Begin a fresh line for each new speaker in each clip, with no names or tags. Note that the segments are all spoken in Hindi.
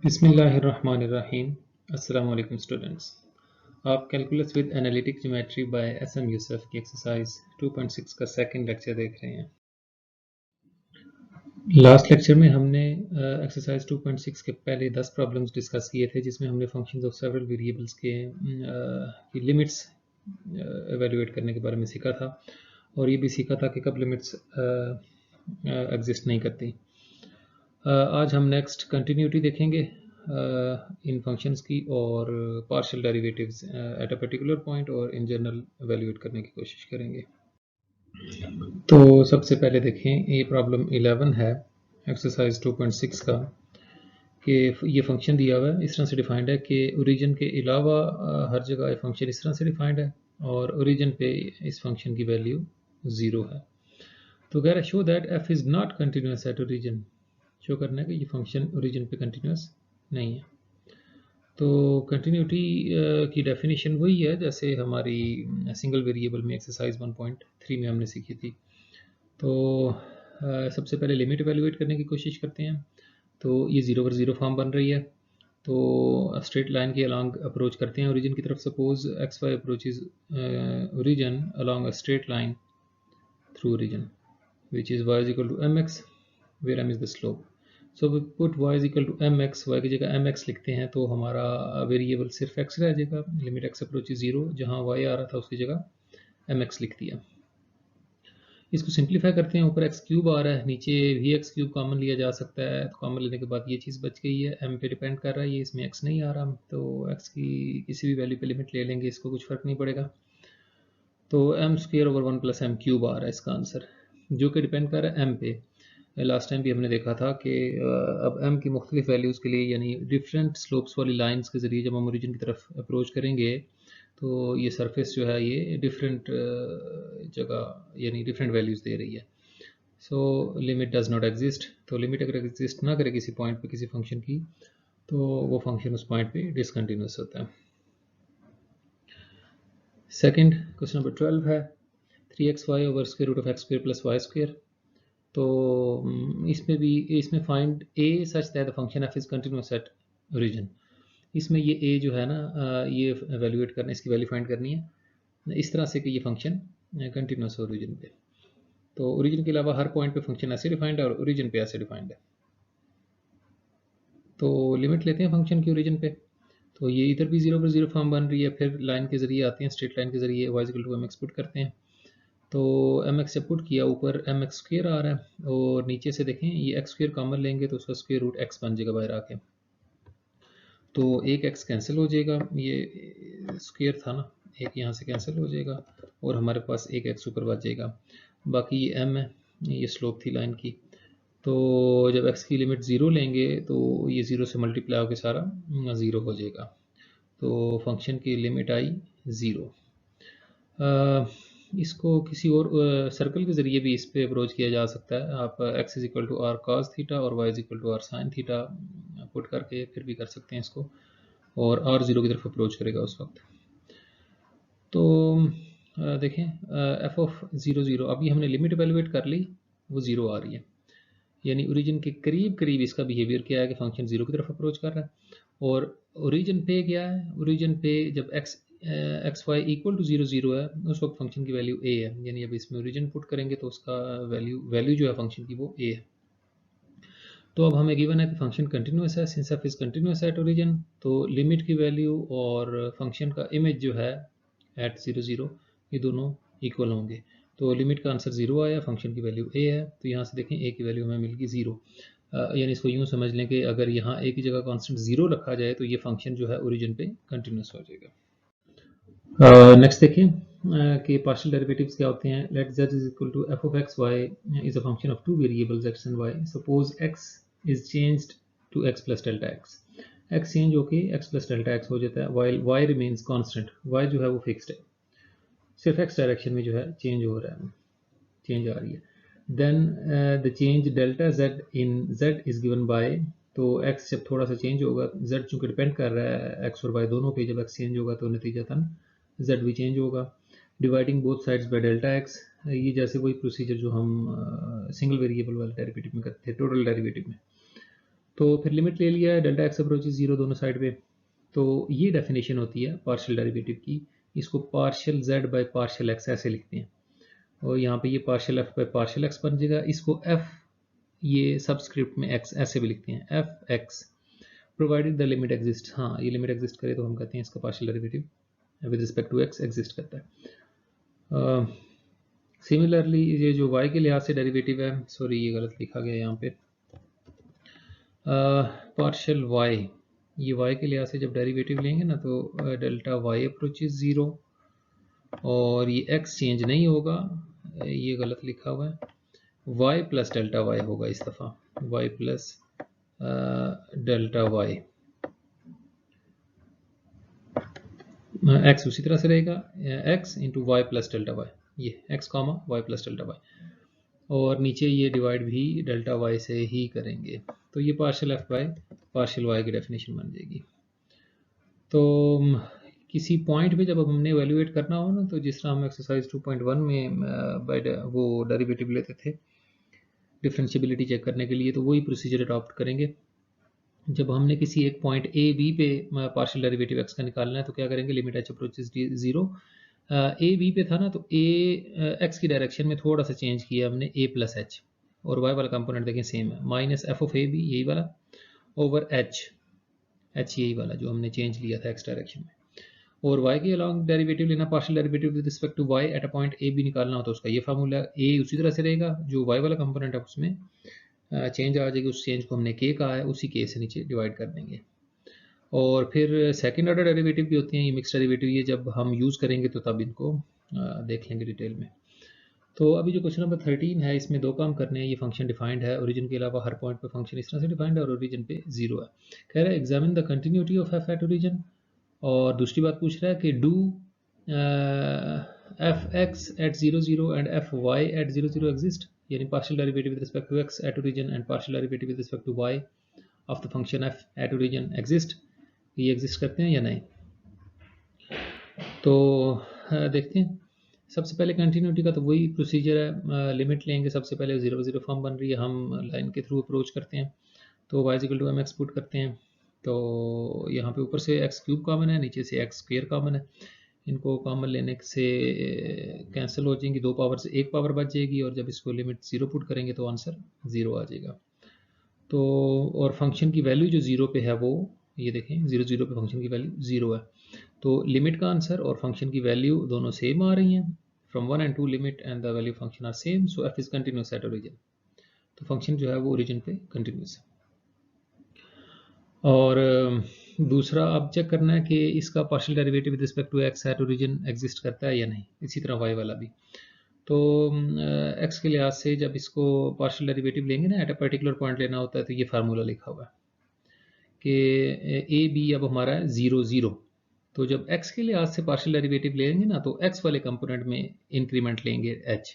बिस्मिल्लाहिर्रहमानिर्रहीम। अस्सलाम वालेकुम स्टूडेंट्स। आप calculus with analytic geometry by S M Yusuf की एक्सरसाइज 2.6 का सेकंड लेक्चर देख रहे हैं। लास्ट लेक्चर में हमने एक्सरसाइज 2.6 के पहले 10 प्रॉब्लम्स डिस्कस किए थे, जिसमें हमने फंक्शंस ऑफ सेवरल वेरिएबल्स की लिमिट्स एवेल्युएट करने के बारे में सीखा था, और ये भी सीखा था कि कब लिमिट्स एग्जिस्ट नहीं करती। आज हम नेक्स्ट कंटिन्यूटी देखेंगे इन फंक्शंस की, और partial derivatives at a particular point और इन जनरल एवेल्युएट करने की कोशिश करेंगे। तो सबसे पहले देखें, ये प्रॉब्लम 11 है एक्सरसाइज 2.6 का, कि ये फंक्शन दिया हुआ है, इस तरह से डिफाइंड है कि ओरिजिन के अलावा हर जगह ये फंक्शन इस तरह से डिफाइंड है, और ओरिजिन पे इस फंक्शन की वैल्यू 0 है। तो कह रहा है show that F is not continuous at origin. Show करना है कि ये फंक्शन ओरिजिन पे कंटिन्यूस नहीं है। तो कंटिन्यूटी की डेफिनेशन वही है जैसे हमारी सिंगल वेरिएबल में एक्सरसाइज 1.3 में हमने सीखी थी। तो सबसे पहले लिमिट एवेल्युएट करने की कोशिश करते हैं। तो ये 0/0 फॉर्म बन रही है, तो स्ट्रेट लाइन के अलॉन्ग अप्रोच करते हैं ओरिजिन की तरफ। Suppose x Y approaches origin along a straight line through origin which is y is equal to mx where m is the slope. So we put y is equal to mx, y की जगह mx लिखते हैं, तो हमारा वेरिएबल सिर्फ x रह जाएगा। लिमिट x अप्रोचेज 0, जहाँ y आ रहा था उसकी जगह mx लिख दिया। इसको सिंप्लीफाई करते हैं, ऊपर x क्यूब आ रहा है, नीचे भी x क्यूब कॉमन लिया जा सकता है, तो कॉमन लेने के बाद ये चीज़ बच गई है। m पे डिपेंड कर रहा है ये, इसमें x नहीं आ रहा, तो x की किसी भी वैल्यू पे लिमिट ले लेंगे, इसको कुछ फ़र्क नहीं पड़ेगा। तो m square over 1 plus m cube आ रहा है इसका आंसर, जो कि डिपेंड कर रहा है m पे। लास्ट टाइम भी हमने देखा था कि अब m की मुख्तलिफ वैल्यूज़ के लिए, यानी डिफरेंट स्लोप्स वाली लाइंस के ज़रिए जब हम ओरिजिन की तरफ अप्रोच करेंगे, तो ये सरफेस जो है ये डिफरेंट जगह यानी डिफरेंट वैल्यूज़ दे रही है। So limit does not exist. तो लिमिट अगर एग्जिस्ट ना करे किसी पॉइंट पे किसी फंक्शन की, तो वो फंक्शन उस पॉइंट पे डिसकंटिन्यूस होता है। सेकेंड क्वेश्चन नंबर 12 है 3xy over square root of x square plus Y square. तो इसमें find a such that the function f is continuous at origin. इसमें ये a जो है ना, ये एवेल्युएट करना, इसकी वैल्यू फाइंड करनी है इस तरह से कि ये फंक्शन कंटिन्यूस है ओरिजिन पे। तो ओरिजिन के अलावा हर पॉइंट पे फंक्शन ऐसे डिफाइंड है और ओरिजिन पे ऐसे डिफाइंड है। तो लिमिट लेते हैं फंक्शन की ओरिजिन पे, तो ये इधर भी 0/0 फॉर्म बन रही है, फिर लाइन के जरिए आते हैं, स्ट्रेट लाइन के जरिए y = mx पुट करते हैं। तो mx से पुट किया, ऊपर mx स्क्वायर आ रहा है, और नीचे से देखें ये x स्क्वायर कॉमन लेंगे तो उसका स्क्वायर रूट x बन जाएगा बाहर आके, तो एक x कैंसिल हो जाएगा, ये स्क्वायर था ना, एक यहाँ से कैंसिल हो जाएगा, और हमारे पास एक x ऊपर बच जाएगा। बाकी ये m है, ये स्लोप थी लाइन की, तो जब x की लिमिट 0 लेंगे तो ये 0 से मल्टीप्लाई होकर सारा 0 हो जाएगा। तो फंक्शन की लिमिट आई 0। इसको किसी और सर्कल के ज़रिए भी इस पे अप्रोच किया जा सकता है। आप x = r cos थीटा और y = r sin theta put करके फिर भी कर सकते हैं इसको, और r 0 की तरफ अप्रोच करेगा उस वक्त। तो देखें f ऑफ 0 0, अभी हमने लिमिट एवेल्युएट कर ली, वो 0 आ रही है, यानी ओरिजिन के करीब करीब इसका बिहेवियर क्या है कि फंक्शन 0 की तरफ अप्रोच कर रहा है। और ओरिजिन पे क्या है, ओरिजिन पे जब एक्स वाई इक्वल टू 0 0 है, उस वक्त फंक्शन की वैल्यू a है, यानी अब इसमें ओरिजिन पुट करेंगे तो उसका वैल्यू जो है फंक्शन की वो a है। तो अब हमें गिवन है कि फंक्शन कंटिन्यूस है, since F is continuous at origin, तो लिमिट की वैल्यू और फंक्शन का इमेज जो है एट 0 0, ये दोनों इक्वल होंगे। तो लिमिट का आंसर 0 आया, फंक्शन की वैल्यू a है, तो यहाँ से देखें a की वैल्यू हमें मिल गई 0। यानी इसको यूँ समझ लें कि अगर यहाँ a की जगह कांस्टेंट 0 रखा जाए तो ये फंक्शन जो है ओरिजिन पे कंटिन्यूस हो जाएगा। नेक्स्ट देखिए कि पार्शियल डेरिवेटिव्स क्या होते हैं। Let z is equal to f of x y is a function of two variables x and y। Suppose x is changed to x plus delta x। x change होके x प्लस डेल्टा x हो जाता है, while y remains constant. y जो है वो फिक्स्ड है, सिर्फ x डायरेक्शन में जो है चेंज हो रहा है, चेंज आ रही है। Then the change delta z in z is given by, तो x जब थोड़ा सा चेंज होगा, z चूंकि डिपेंड कर रहा है x और y दोनों पे, जब x चेंज होगा तो नतीजतन z भी चेंज होगा। Dividing both sides by delta x, ये जैसे वही प्रोसीजर जो हम सिंगल वेरिएबल वाले डेरिवेटिव में करते थे, टोटल डेरिवेटिव में। तो फिर लिमिट ले लिया है, डेल्टा एक्स अप्रोच 0 दोनों साइड पे। तो ये डेफिनेशन होती है पार्शियल डेरिवेटिव की। इसको partial z by partial x ऐसे लिखते हैं, और यहाँ पे ये partial f by partial x बन जाएगा। इसको f ये सबस्क्रिप्ट में x ऐसे भी लिखते हैं, F x provided the limit exist. हाँ, ये लिमिट एग्जिस्ट करे तो हम कहते हैं इसका partial derivative with respect to x exist करता है। सिमिलरली ये जो y के लिहाज से डेरिवेटिव है, सॉरी ये गलत लिखा गया यहाँ पे, पार्शियल y, ये y के लिहाज से जब डेरिवेटिव लेंगे ना तो डेल्टा y अप्रोचेज 0, और ये x चेंज नहीं होगा, ये गलत लिखा हुआ है, y प्लस डेल्टा y होगा इस दफ़ा, y plus delta y, x उसी तरह से रहेगा, x into y plus delta y, ये x comma y plus delta y, और नीचे ये डिवाइड भी डेल्टा वाई से ही करेंगे। तो ये partial f by partial y की डेफिनेशन बन जाएगी। तो किसी पॉइंट पे जब हमने एवेल्यूएट करना हो ना, तो जिस तरह हम एक्सरसाइज 2.1 में वो डेरिवेटिव लेते थे डिफरेंशिएबिलिटी चेक करने के लिए, तो वही प्रोसीजर अडॉप्ट करेंगे। जब हमने किसी एक पॉइंट ए बी पे पार्शियल डेरिवेटिव एक्स का निकालना है तो क्या करेंगे, limit h approaches 0, a b पे था ना तो ए एक्स की डायरेक्शन में थोड़ा सा चेंज किया हमने, ए प्लस एच, और वाई वाला कंपोनेंट देखें सेम है, minus f of a b यही वाला ओवर एच यही वाला जो हमने चेंज लिया था एक्स डायरेक्शन में, और y के अलॉन्ग डेरिवेटिव लेना, partial derivative with respect to y at a point a b निकालना हो तो उसका ये फार्मूला, a उसी तरह से रहेगा, जो y वाला कंपोनेंट है उसमें चेंज आ जाएगी, उस चेंज को हमने k कहा है, उसी k से नीचे डिवाइड कर देंगे। और फिर सेकंड ऑर्डर डेरिवेटिव भी होती हैं, ये मिक्स डेरिवेटिव, ये जब हम यूज़ करेंगे तो तब इनको देख लेंगे डिटेल में। तो अभी जो क्वेश्चन नंबर 13 है, इसमें दो काम करने हैं। ये फंक्शन डिफाइंड है, ओरिजिन के अलावा हर पॉइंट पे फंक्शन इस तरह से डिफाइंड है, और ओरिजिन पे 0 है। कह रहा है examine the continuity of F at origin, और दूसरी बात पूछ रहा है कि do F x at 0 and F Y at 0 exist, यानी partial derivative with respect to x at origin and partial derivative with respect to Y of the function F at origin exist, ये एग्जिस्ट करते हैं या नहीं। तो देखते हैं। सबसे पहले कंटिन्यूटी का तो वही प्रोसीजर है, लिमिट लेंगे, सबसे पहले 0 फॉर्म बन रही है, हम लाइन के थ्रू अप्रोच करते हैं, तो y equal to m x put करते हैं। तो यहाँ पे ऊपर से एक्स क्यूब कॉमन है, नीचे से एक्स स्क्वेयर कॉमन है, इनको कॉमन लेने से कैंसिल हो जाएंगी, 2 पावर से 1 पावर बच जाएगी, और जब इसको लिमिट 0 पुट करेंगे तो आंसर 0 आ जाएगा। तो और फंक्शन की वैल्यू जो 0 पे है वो ये देखें, 0 पे फंक्शन की वैल्यू 0 है, तो लिमिट का आंसर और फंक्शन की वैल्यू दोनों सेम आ रही हैं, from 1 and 2 limit and the value function are same, so f is continuous at origin, तो फंक्शन जो है वो ओरिजिन पे कंटिन्यूस है। और दूसरा अब चेक करना है कि इसका partial derivative with respect to x at origin exist करता है या नहीं, इसी तरह वाई वाला भी। तो एक्स के लिहाज से जब इसको पार्शियल डेरिवेटिव लेंगे ना, एट अ पर्टिकुलर पॉइंट लेना होता है, तो ये फार्मूला लिखा हुआ है कि ए बी अब हमारा है 0 तो जब x के लिहाज से पार्शियल डेरिवेटिव लेंगे ना तो x वाले कंपोनेंट में इंक्रीमेंट लेंगे h,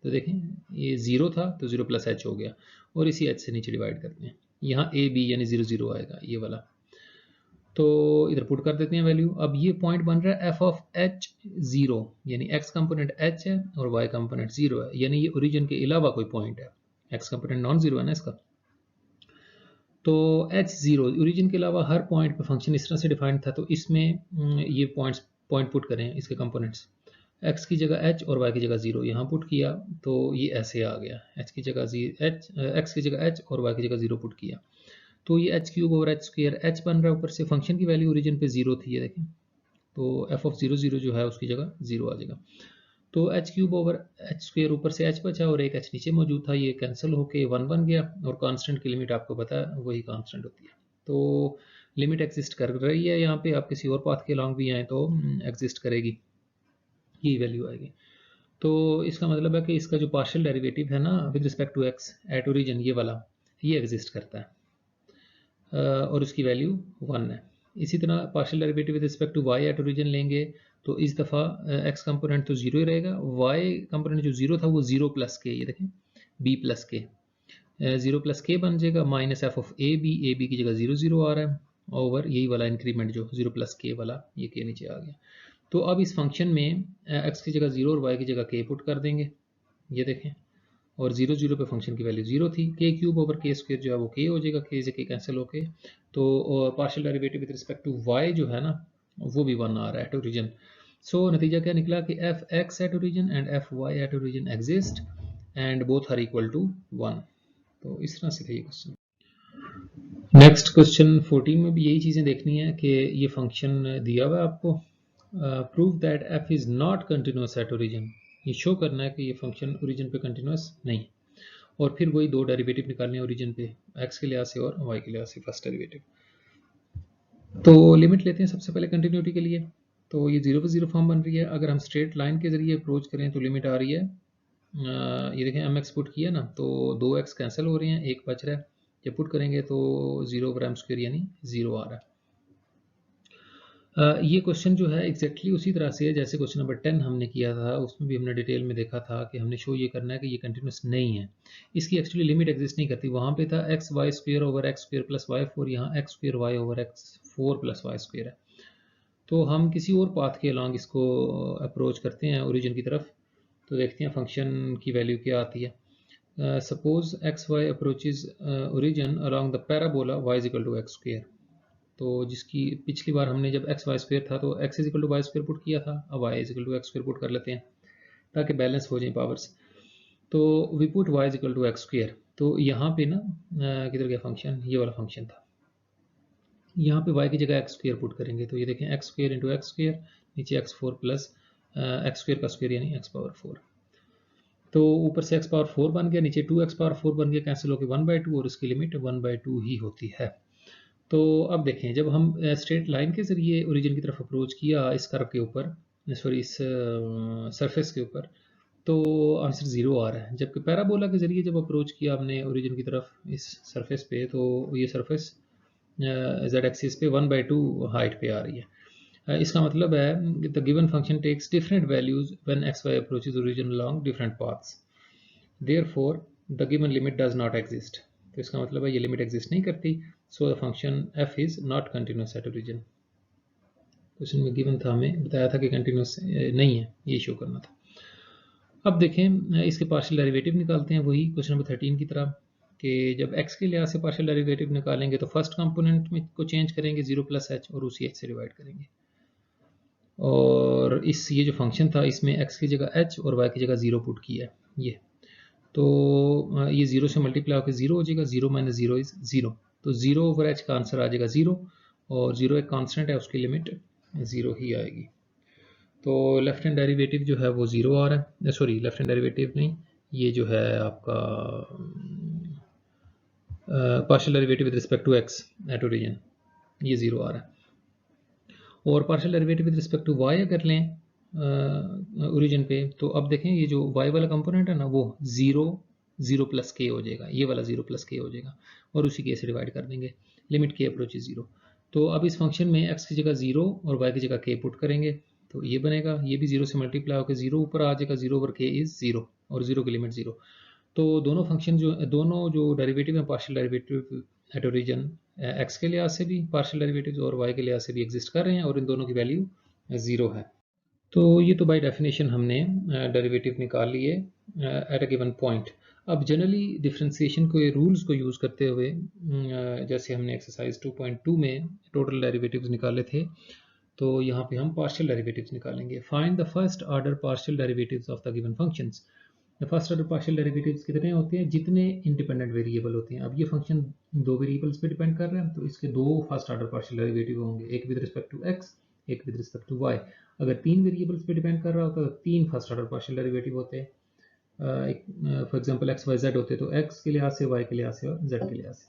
तो देखें ये 0 था तो 0 प्लस h हो गया, और इसी h से नीचे डिवाइड करते हैं, यहाँ a b यानी 0 आएगा ये वाला, तो इधर पुट कर देते हैं वैल्यू। अब ये पॉइंट बन रहा है f ऑफ h 0, यानी x कंपोनेंट h है और y कंपोनेंट 0 है, यानी ये ओरिजिन के अलावा कोई पॉइंट है, x कंपोनेंट नॉन जीरो है ना इसका। तो h0 ओरिजिन के अलावा हर पॉइंट पे फंक्शन इस तरह से डिफाइंड था, तो इसमें ये पॉइंट पुट करें, इसके कंपोनेंट्स x की जगह h और y की जगह 0 यहाँ पुट किया, तो ये ऐसे आ गया, x की जगह x की जगह h और y की जगह 0 पुट किया, तो ये h cube over h square h बन रहा है, ऊपर से फंक्शन की वैल्यू ओरिजिन पे 0 थी, ये देखें, तो f ऑफ 0 जो है उसकी जगह 0 आ जाएगा, तो h cube over h square ऊपर से h बचा और एक h नीचे मौजूद था, ये कैंसिल होके 1 बन गया, और कांस्टेंट की लिमिट आपको पता है वही कांस्टेंट होती है, तो लिमिट एग्जिस्ट कर रही है यहाँ पे, आप किसी और पाथ के अलॉन्ग भी आए तो एग्जिस्ट करेगी, ये वैल्यू आएगी। तो इसका मतलब है कि इसका जो पार्शियल डेरिवेटिव है ना with respect to x at origin, ये वाला ये एग्जिस्ट करता है, और उसकी वैल्यू 1 है। इसी तरह partial derivative with respect to y at origin लेंगे तो इस दफ़ा x कंपोनेंट तो 0 ही रहेगा, y कंपोनेंट जो 0 था वो 0 प्लस के, ये देखें b प्लस के, 0 प्लस के बन जाएगा, minus f of a b की जगह 0 आ रहा है, ओवर यही वाला इंक्रीमेंट जो 0 प्लस के वाला, ये के नीचे आ गया। तो अब इस फंक्शन में x की जगह 0 और y की जगह k पुट कर देंगे, ये देखें, और 0 0 पे फंक्शन की वैल्यू 0 थी। के क्यूब ओवर के स्क्वायर जो है वो के हो जाएगा, के से के कैंसिल होके, तो partial derivative with respect to y जो है ना वो भी 1 आ रहा है एट ओरिजिन। सो नतीजा क्या निकला कि f x at origin and F Y at origin exist and both are equal to 1। तो इस तरह से था ये क्वेश्चन। नेक्स्ट क्वेश्चन 14 में भी यही चीज़ें देखनी है कि ये फंक्शन दिया हुआ है आपको, prove that F is not continuous at origin. ये शो करना है कि ये फंक्शन ओरिजिन पे कंटिन्यूस नहीं है, और फिर वही दो डेरिवेटिव निकालने हैं ओरिजिन पे, एक्स के लिहाज से और वाई के लिहाज से फर्स्ट डेरिवेटिव। तो लिमिट लेते हैं सबसे पहले कंटिन्यूटी के लिए। तो ये 0 पे 0 फॉर्म बन रही है। अगर हम स्ट्रेट लाइन के जरिए अप्रोच करें तो लिमिट आ रही है, ये देखें एम एक्स पुट किया ना तो 2x कैंसिल हो रहे हैं, एक बच रहा है। जब पुट करेंगे तो 0 ओवर एम स्क्वायर यानी 0 आ रहा है। ये क्वेश्चन जो है एग्जैक्टली उसी तरह से है जैसे क्वेश्चन नंबर 10 हमने किया था, उसमें भी हमने डिटेल में देखा था कि हमने शो ये करना है कि ये कंटिन्यूस नहीं है, इसकी एक्चुअली लिमिट एग्जिस्ट नहीं करती। वहाँ पे था X Y square over x square plus Y four, यहाँ X square Y over X four plus Y square है। तो हम किसी और पाथ के अलॉन्ग इसको अप्रोच करते हैं ओरिजिन की तरफ, तो देखते हैं फंक्शन की वैल्यू क्या आती है। Suppose x Y approaches origin along the parabola y is equal to x square. तो जिसकी पिछली बार हमने जब एक्स वाई स्क्वायर था तो x is equal to y square put किया था, अब y is equal to x square put कर लेते हैं ताकि बैलेंस हो जाए पावर्स। तो we put y is equal to x square. तो यहाँ पे ना किधर गया फंक्शन, ये वाला फंक्शन था, यहाँ पे y की जगह एक्स स्क्वायर पुट करेंगे। तो ये देखें X square into X square, नीचे X four plus x square का स्क्वायर यानी एक्स पावर 4। तो ऊपर से एक्स पावर 4 बन गया, नीचे 2x पावर 4 बन गया, कैंसिल होकर 1/2 और इसकी लिमिट 1/2 ही होती है। तो अब देखें जब हम स्ट्रेट लाइन के जरिए ओरिजिन की तरफ अप्रोच किया इस कर्व के ऊपर, सॉरी इस सरफेस के ऊपर, तो आंसर 0 आ रहा है। जबकि पैराबोला के जरिए जब अप्रोच किया हमने ओरिजिन की तरफ इस सरफेस पे, तो ये सरफेस z एक्सिस पे 1/2 हाइट पे आ रही है। इसका मतलब है the given function takes different values when x Y approaches origin along different paths, therefore the given limit does not exist. तो इसका मतलब है ये लिमिट एग्जिस्ट नहीं करती, so the function f is not continuous at origin. Question में गिवन था, हमें बताया था कि कंटिन्यूस नहीं है, ये शो करना था। अब देखें इसके पार्शियल डेरिवेटिव निकालते हैं, वही क्वेश्चन नंबर 13 की तरह, कि जब x के लिहाज से पार्शियल डेरिवेटिव निकालेंगे तो फर्स्ट कंपोनेंट में को चेंज करेंगे 0 प्लस h और उसी h से डिवाइड करेंगे। और इस ये जो फंक्शन था इसमें x की जगह h और y की जगह 0 पुट किया है ये, तो ये 0 से मल्टीप्लाई होकर 0 हो जाएगा, 0 माइनस 0 इज 0, तो 0 ओवर h का आंसर आ जाएगा 0, और 0 एक कांस्टेंट है उसकी लिमिट 0 ही आएगी। तो लेफ्ट हैंड डेरिवेटिव जो है वो 0 आ रहा है, सॉरी लेफ्ट हैंड डेरिवेटिव नहीं, ये जो है आपका partial derivative with respect to x at origin, ये 0 आ रहा है। और partial derivative with respect to y अगर लें ओरिजिन पे, तो अब देखें ये जो y वाला कंपोनेंट है ना वो 0 प्लस के हो जाएगा, ये वाला 0 प्लस के हो जाएगा, और उसी के से डिवाइड कर देंगे, लिमिट के अप्रोच 0। तो अब इस फंक्शन में x की जगह 0 और y की जगह k पुट करेंगे, तो ये बनेगा, ये भी 0 से मल्टीप्लाई होकर 0 ऊपर आ जाएगा, 0 ओवर k इज 0, और 0 की लिमिट 0। तो दोनों जो डेरिवेटिव हैं partial derivative at origin, x के लिहाज से भी पार्शियल डेरिवेटिव और वाई के लिहाज से भी एग्जिस्ट कर रहे हैं, और इन दोनों की वैल्यू 0 है। तो ये तो बाय डेफिनेशन हमने डेरिवेटिव निकाल लिए एट अ गिवन पॉइंट। अब जनरली डिफरेंशिएशन के रूल्स को यूज़ करते हुए, जैसे हमने एक्सरसाइज 2.2 में टोटल डेरिवेटिव्स निकाले थे, तो यहाँ पे हम पार्शियल डेरिवेटिव्स निकालेंगे। Find the first order partial derivatives of the given functions. First order partial derivatives कितने होते हैं, जितने इंडिपेंडेंट वेरिएबल होते हैं। अब ये फंक्शन दो वेरिएबल्स पे डिपेंड कर रहे हैं, तो इसके दो फर्स्ट ऑर्डर पार्शियल डेरिवेटिव होंगे, एक विद रिस्पेक्ट टू एक्स, एक विद रिस्पेक्ट टू वाई। अगर तीन वेरिएबल्स पे डिपेंड कर रहा होता तो तीन फर्स्ट ऑर्डर पार्शियल डेरिवेटिव होते हैं, for example x y z होते तो एक्स के लिहाज से, वाई के लिहाज से और जेड के लिहाज से।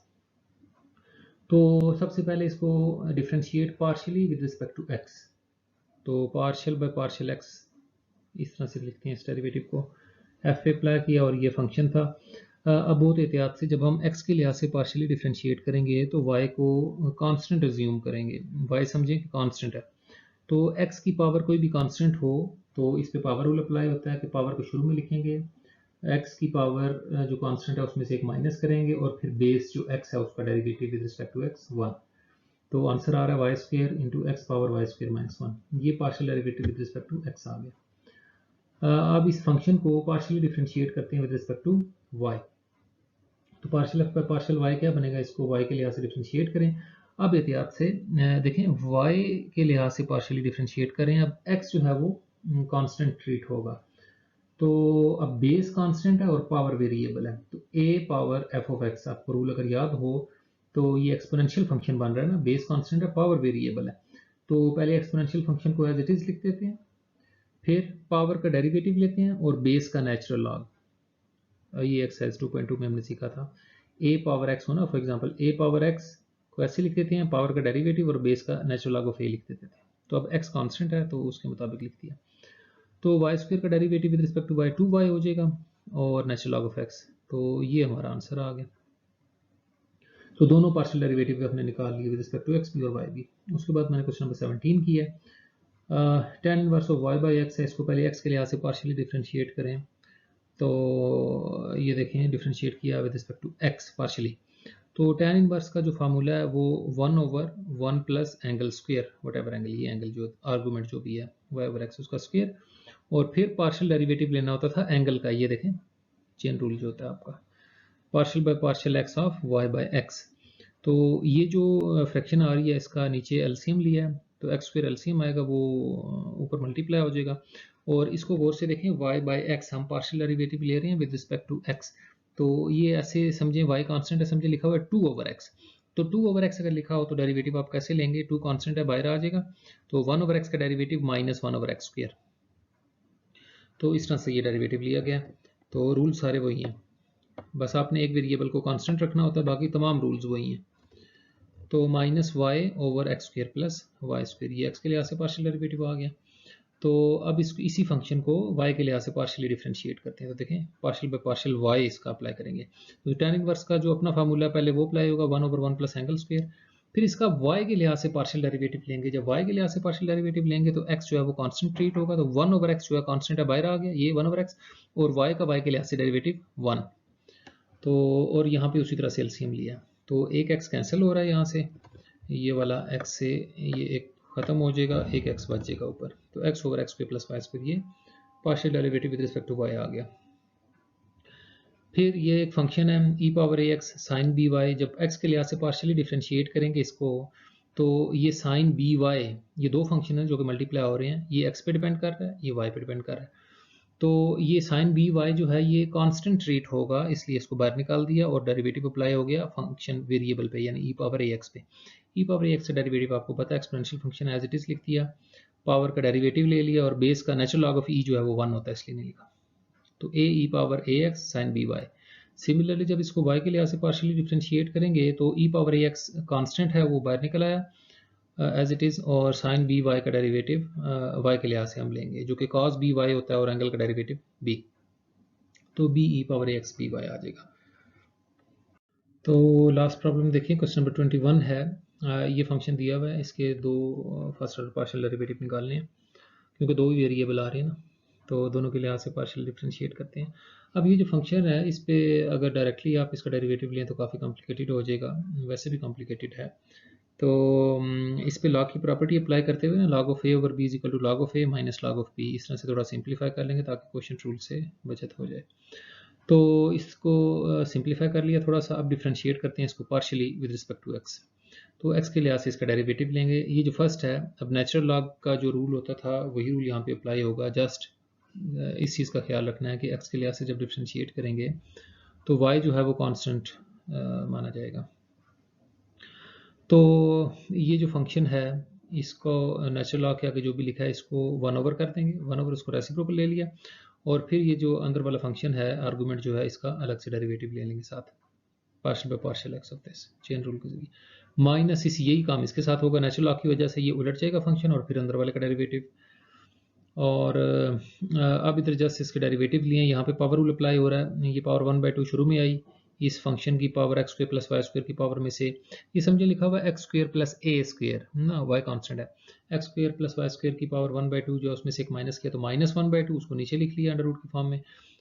तो सबसे पहले इसको differentiate partially with respect to x, तो पार्शियल बाय पार्शियल एक्स इस तरह से लिखते हैं इस डेरिवेटिव को, एफ पे अप्लाई किया और ये फंक्शन था। अब बहुत एहतियात से जब हम x के लिहाज से पार्शियली डिफ्रेंशिएट करेंगे तो y को कांस्टेंट एज्यूम करेंगे, y समझें कि कांस्टेंट है, तो x की पावर कोई भी कांस्टेंट हो तो इस पे पावर रूल अप्लाई होता है कि पावर को शुरू में लिखेंगे, x की पावर जो कांस्टेंट है उसमें से एक माइनस करेंगे, और फिर बेस जो x है उसका derivative with respect to x 1, तो आंसर आ रहा है y square into x power y square minus 1, ये partial derivative with respect to x आ गया। अब इस फंक्शन को पार्शियली डिफरेंशिएट करते हैं विद रिस्पेक्ट टू y। तो partial f by partial y क्या बनेगा, इसको y के लिहाज से डिफरेंशिएट करें। अब एहतियात से देखें y के लिहाज से पार्शियली डिफरेंशिएट करें। अब x जो है वो कांस्टेंट ट्रीट होगा। तो अब बेस कांस्टेंट है और पावर वेरिएबल है, तो a power f of x, आपको रूल अगर याद हो तो ये एक्सपोनेंशियल फंक्शन बन रहा है ना, बेस कांस्टेंट है, पावर वेरिएबल है। तो पहले एक्सपोनेंशियल फंक्शन को एज इट इज लिख देते हैं, फिर पावर का डेरिवेटिव लेते हैं और बेस का नेचुरल लॉग। ये एक्सरसाइज 2.2 में हमने सीखा था। a पावर x होना, for example a power x को ऐसे लिख देते हैं, पावर का डेरिवेटिव और बेस का नेचुरल लॉग ऑफ a लिख देते थे। तो अब x कांस्टेंट है तो उसके मुताबिक लिख दिया। तो वाई स्क्वायर का derivative with respect to y 2y हो जाएगा और नेचुरल लॉग ऑफ x। तो ये हमारा आंसर आ गया। तो दोनों पार्शियल डेरिवेटिव हमने निकाल लिए विद रिस्पेक्ट टू x भी और y भी। उसके बाद मैंने क्वेश्चन नंबर 17 किया है। tan inverse of y by x है, इसको पहले x के लिहाज से पार्शियली डिफरेंशिएट करें। तो ये देखें डिफरेंशिएट किया with respect to x partially. तो tan इनवर्स का जो फार्मूला है वो 1/1 plus angle square, whatever angle, ये एंगल जो आर्गूमेंट जो भी है y ओवर x उसका स्क्वायर, और फिर पार्शियल डेरिवेटिव लेना होता था एंगल का। ये देखें चेन रूल जो होता है आपका, partial by partial x of y by x. तो ये जो फ्रैक्शन आ रही है इसका नीचे एलसीएम लिया है, तो एक्स स्क्वायर एलसीएम आएगा, वो ऊपर मल्टीप्लाई हो जाएगा। और इसको गौर से देखें, y बाय एक्स हम पार्शियल डेरिवेटिव ले रहे हैं विद रिस्पेक्ट टू x। तो ये ऐसे समझें y कांस्टेंट है, समझे लिखा हुआ है 2 ओवर x। तो 2 ओवर x अगर लिखा हो तो डेरिवेटिव आप कैसे लेंगे, 2 कांस्टेंट है बाहर आ जाएगा, तो 1 ओवर x का derivative minus 1 over x square. तो इस तरह से ये डेरिवेटिव लिया गया। तो रूल सारे वही हैं, बस आपने एक वेरिएबल को कांस्टेंट रखना होता है, बाकी तमाम रूल्स वही हैं। तो minus y over x square plus Y square, ये एक्स के लिहाज से पार्शियल डेरिवेटिव आ गया। तो अब इसी फंक्शन को y के लिहाज से पार्शियली डिफरेंशिएट करते हैं। तो देखें पार्शियल बाय पार्शियल y इसका अप्लाई करेंगे। तो tan इनवर्स का जो अपना फार्मूला है पहले वो अप्लाई होगा, 1/1 प्लस एंगल स्क्वायर। फिर इसका y के लिहाज से पार्शियल डेरिवेटिव लेंगे। जब y के लिहाज से पार्शियल डेरिवेटिव लेंगे तो x जो है वो कांस्टेंट ट्रीट होगा, तो 1/x जो है कांस्टेंट है बाहर आ गया, ये 1/x, और y का y के लिहाज से डेरिवेटिव 1। तो और यहाँ पे उसी तरह से एलसीएम लिया, तो एक x कैंसिल हो रहा है यहाँ से, ये वाला x से ये एक खत्म हो जाएगा, एक x बच जाएगा ऊपर। तो x over x square plus Y square, ये partial derivative with respect to y आ गया। फिर ये एक फंक्शन है e पावर ए एक्स साइन बी वाई, जब x के लिहाज से पार्शियली डिफरेंशिएट करेंगे इसको, तो ये साइन बी वाई, ये दो फंक्शन है जो कि मल्टीप्लाई हो रहे हैं, ये x पे डिपेंड कर रहा है, ये y पे डिपेंड कर रहा है। तो ये साइन बी वाई जो है ये कांस्टेंट ट्रीट होगा, इसलिए इसको बाहर निकाल दिया और डेरिवेटिव अप्लाई हो गया फंक्शन वेरिएबल पे, यानी ई पावर ए एक्स पे। ई पावर ए एक्स का डेरिवेटिव आपको पता है, exponential function as it is लिख दिया, पावर का डेरिवेटिव ले लिया, और बेस का नेचुरल लॉग ऑफ ई जो है वो 1 होता है, इसलिए नहीं लिखा। तो A E power A X sine B Y. Similarly जब इसको y के लिहाज से पार्शियली डिफरेंशिएट करेंगे तो ई पावर ए एक्स कॉन्स्टेंट है वो बाहर निकल आया एज इट इज़, और साइन बी वाई का डेरिवेटिव y के लिहाज से हम लेंगे, जो कि cos बी वाई होता है और एंगल का डेरिवेटिव b, तो b ई पावर ए एक्स बी वाई आ जाएगा। तो लास्ट प्रॉब्लम देखिए, क्वेश्चन नंबर 21 है। ये फंक्शन दिया हुआ है, इसके दो फर्स्ट ऑर्डर पार्शियल डेरिवेटिव निकालने हैं, क्योंकि दो ही वेरिएबल आ रहे हैं ना, तो दोनों के लिहाज से पार्शियल डिफरेंशिएट करते हैं। अब ये जो फंक्शन है इस पे अगर डायरेक्टली आप इसका डेरिवेटिव लें तो काफ़ी कॉम्प्लिकेटेड हो जाएगा, वैसे भी कॉम्प्लिकेटेड है। तो इस पे लॉग की प्रॉपर्टी अप्लाई करते हुए ना, log of a over b is equal to log of a minus log of b, इस तरह से थोड़ा सिंप्लीफाई कर लेंगे ताकि क्वेश्चन रूल से बचत हो जाए। तो इसको सिंप्लीफाई कर लिया थोड़ा सा, अब डिफ्रेंशिएट करते हैं इसको partially with respect to x. तो x के लिहाज से इसका डेरिवेटिव लेंगे, ये जो फर्स्ट है, अब नेचुरल लॉग का जो रूल होता था वही रूल यहाँ पे अप्लाई होगा। जस्ट इस चीज़ का ख्याल रखना है कि x के लिहाज से जब डिफ्रेंशिएट करेंगे तो y जो है वो कांस्टेंट माना जाएगा। तो ये जो फंक्शन है इसको नेचुरल लॉग के आगे जो भी लिखा है इसको 1 ओवर कर देंगे, 1 ओवर उसको रेसिप्रोकल ले लिया, और फिर ये जो अंदर वाला फंक्शन है आर्गूमेंट जो है इसका अलग से डेरिवेटिव ले लेंगे साथ, partial by partial x of this, chain rule के जरिए। माइनस इस यही काम इसके साथ होगा, नेचुरल लॉग की वजह से ये उलट जाएगा फंक्शन, और फिर अंदर वाले का डेरिवेटिव। और अब इधर जस्ट इसके डेरिवेटिव लिए, यहाँ पे पावर रूल अप्लाई हो रहा है, ये पावर 1/2 शुरू में आई, इस फंक्शन की power x square plus Y square की पावर में से, ये समझे लिखा हुआ है x square plus a square ना, वाई कांस्टेंट है, x square plus Y square की पावर 1/2 जो उसमें से एक माइनस किया तो माइनस 1/2, उसको नीचे लिख लिया अंडर रूट की फॉर्म में,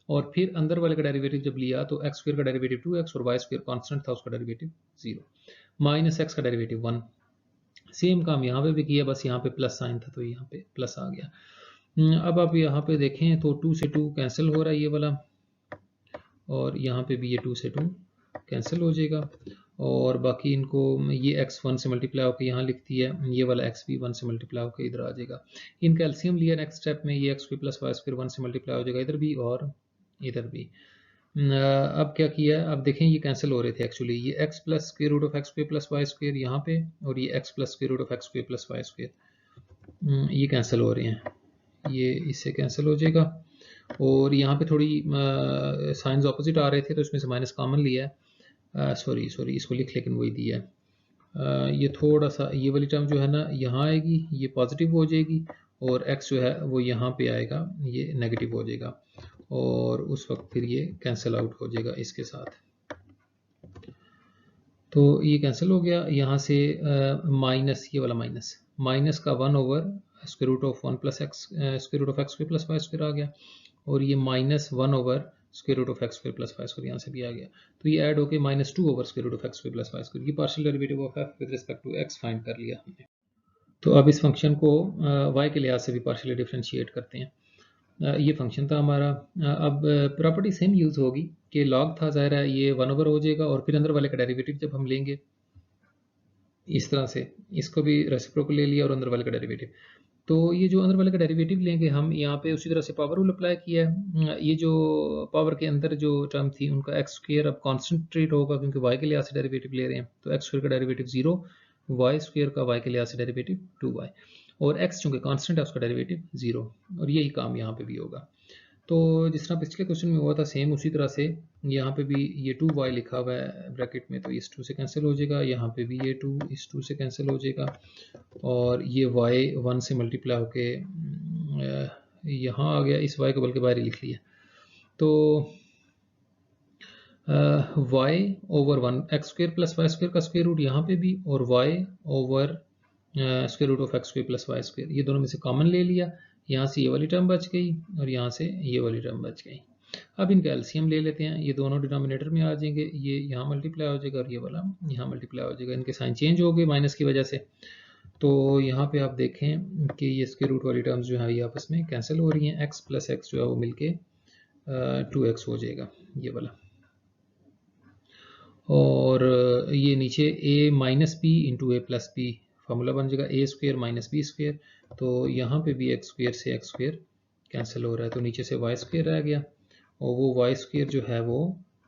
और फिर अंदर वाले का डेरिवेटिव जब लिया तो एक्स स्क्वायर का डेरिवेटिव 2x और वाई स्क्वायर कांस्टेंट था उसका डेरिवेटिव 0, माइनस एक्स का डेरिवेटिव 1। सेम काम यहाँ पे भी किया, बस यहाँ पे प्लस साइन था तो यहाँ पे प्लस आ गया। अब आप यहाँ पे देखें तो 2 से 2 कैंसिल हो रहा है ये वाला, और यहाँ पे भी ये 2 से 2 कैंसिल हो जाएगा, और बाकी इनको ये x 1 से मल्टीप्लाई होकर यहाँ लिखती है, ये वाला x भी 1 से मल्टीप्लाई होकर इधर आ जाएगा। इनका एलसीएम लिया नेक्स्ट स्टेप में, ये x प्लस वाई स्क्वायर 1 से मल्टीप्लाई हो जाएगा इधर भी और इधर भी। अब क्या किया, अब देखें ये कैंसिल हो रहे थे एक्चुअली, ये x plus square root of x square plus Y square यहाँ पे, और ये x plus square root of x square plus Y square ये कैंसिल हो रहे हैं, ये इससे कैंसिल हो जाएगा। और यहाँ पे थोड़ी साइंस ऑपोजिट आ रहे थे तो इसमें से माइनस कॉमन लिया है, सॉरी इसको लिख लेकिन वही दिया है। ये थोड़ा सा ये वाली टर्म जो है ना यहाँ आएगी, ये पॉजिटिव हो जाएगी, और x जो है वो यहाँ पे आएगा, ये नेगेटिव हो जाएगा, और उस वक्त फिर ये कैंसिल आउट हो जाएगा इसके साथ। तो ये कैंसिल हो गया यहाँ से, माइनस ये वाला माइनस का 1 over square root of 1 plus x square root of x square plus Y square आ गया, और ये minus 1 over square root of x square plus Y square यहाँ से भी आ गया। तो ये ऐड होकर minus 2 over square root of x square plus Y square, ये partial derivative of f with respect to x find कर लिया हमने। तो अब इस फंक्शन को y के लिहाज से भी पार्शियली डिफरेंशिएट करते हैं। ये फंक्शन था हमारा। अब प्रॉपर्टी सेम यूज़ होगी कि लॉग था, ज़ाहिर है ये 1 ओवर हो जाएगा, और फिर अंदर वाले का डेरिवेटिव जब हम लेंगे इस तरह से, इसको भी रेसिप्रोकल ले लिया और अंदर वाले का डेरिवेटिव, तो ये जो अंदर वाले का डेरिवेटिव लेंगे हम यहाँ पे उसी तरह से पावर रूल अप्लाई किया है। ये जो पावर के अंदर जो टर्म थी उनका एक्स स्क्वायर अब कॉन्सेंट्रेट होगा क्योंकि वाई के लिहाज से डेरिवेटिव ले रहे हैं, तो एक्स स्क्वायर का डेरिवेटिव 0, वाई स्क्वायर का वाई के लिहाज से डेरिवेटिव 2y, और x चूंकि कांस्टेंट है उसका डेरिवेटिव 0, और यही काम यहाँ पे भी होगा। तो जिस तरह पिछले क्वेश्चन में हुआ था सेम उसी तरह से यहाँ पे भी ये 2y लिखा हुआ है ब्रैकेट में, तो इस 2 से कैंसिल हो जाएगा, यहाँ पे भी ये 2 इस 2 से कैंसिल हो जाएगा, और ये y 1 से मल्टीप्लाई होके यहाँ आ गया, इस y को बल्कि बाहर ही लिख लिया, तो y over 1 x square plus Y square का स्क्वायर रूट यहाँ पे भी, और y over square root of x square plus Y square, ये दोनों में से कॉमन ले लिया, यहाँ से ये वाली टर्म बच गई और यहाँ से ये वाली टर्म बच गई। अब इनका एलसीएम ले लेते हैं, ये दोनों डिनोमिनेटर में आ जाएंगे, ये यहाँ मल्टीप्लाई हो जाएगा और ये वाला यहाँ मल्टीप्लाई हो जाएगा, इनके साइन चेंज हो गए माइनस की वजह से। तो यहाँ पे आप देखें कि ये स्क्वायर रूट वाली टर्म्स जो है ये आपस में कैंसिल हो रही हैं, x प्लस एक्स जो है वो मिलके 2x हो जाएगा ये वाला, और ये नीचे a minus b into a plus b formula बन जाएगा, a square minus b square, तो यहाँ पे भी एक्स स्क्वायर से एक्स स्क्वायर कैंसिल हो रहा है, तो नीचे से वाई स्क्वायर रह गया, और वो वाई स्क्वायर जो है वो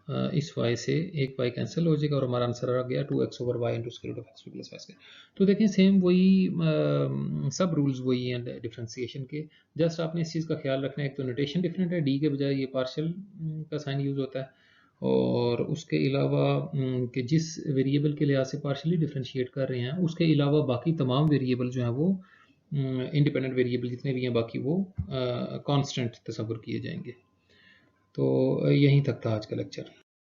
इस y से एक y कैंसिल हो जाएगा, और हमारा आंसर आ गया 2x over y into square root of x plus Y square. तो देखें सेम वही सब रूल्स वही हैं डिफरेंशिएशन के, जस्ट आपने इस चीज़ का ख्याल रखना है, एक तो नोटेशन डिफरेंट है, डी के बजाय ये पार्शियल का साइन यूज़ होता है, और उसके अलावा कि जिस वेरिएबल के लिहाज से पार्शियली डिफरेंशिएट कर रहे हैं उसके अलावा बाकी तमाम वेरिएबल जो हैं वो इंडिपेंडेंट वेरिएबल जितने भी हैं बाकी वो कांस्टेंट तस्वुर किए जाएंगे। तो यहीं तक था आज का लेक्चर।